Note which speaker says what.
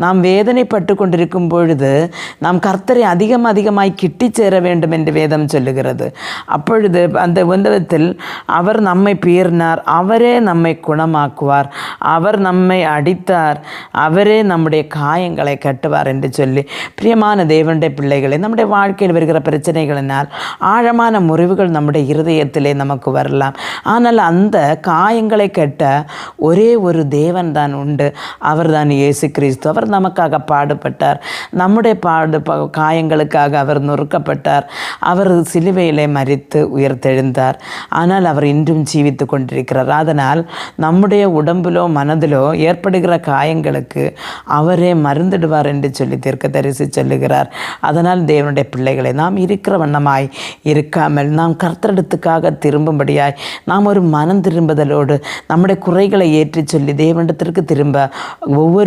Speaker 1: நாம் வேதனைப்பட்டு கொண்டிருக்கும் பொழுது நாம் கர்த்தரை அதிகமாய் கிட்டிச்சேர வேண்டும் என்று வேதம் சொல்லுகிறது. அப்பொழுது அந்த விதத்தில் அவர் நம்மை பீறினார், அவரே நம்மை குணமாக்குவார், அவர் நம்மை அடித்தார், அவரே நம்முடைய காயங்களை கட்டுவார் என்று சொல்லி, பிரியமான தேவனுடைய பிள்ளைகளை, நம்முடைய வாழ்க்கையில் வருகிற பிரச்சனைகளினால் ஆழமான முறிவுகள் நம்முடைய இருதயத்திலே நமக்கு வரலாம். ஆனால் அந்த காயங்களை கட்ட ஒரே ஒரு தேவன் தான் உண்டு. அவர் தான் இயேசு கிறிஸ்து. அவர் நமக்காக பாடுபட்டார். நம்முடைய காயங்களுக்காக அவர் நொறுக்கப்பட்டார். அவர் சிலுவையிலே மரித்து உயிர்த்தெழுந்தார். ஆனால் அவர் இன்றும் ஜீவித்து கொண்டிருக்கிறார். அதனால் நம்முடைய உடம்பிலோ மனதிலோ ஏற்படுகிற காயங்களுக்கு அவரே மருந்திடுவார் என்று சொல்லி தீர்க்கதரிசி சொல்லுகிறார். அதனால் தேவனுடைய பிள்ளைகளை, நாம் இருக்கிற வண்ணமாய் இருக்காமல் நாம் கர்த்தரிடத்துக்காக திரும்பும்படியாய் நாம் ஒரு மனம் திரும்புதலோடு நம்முடைய குறைகளை ஏற்றி சொல்லி தேவனிடத்திற்கு திரும்ப ஒவ்வொரு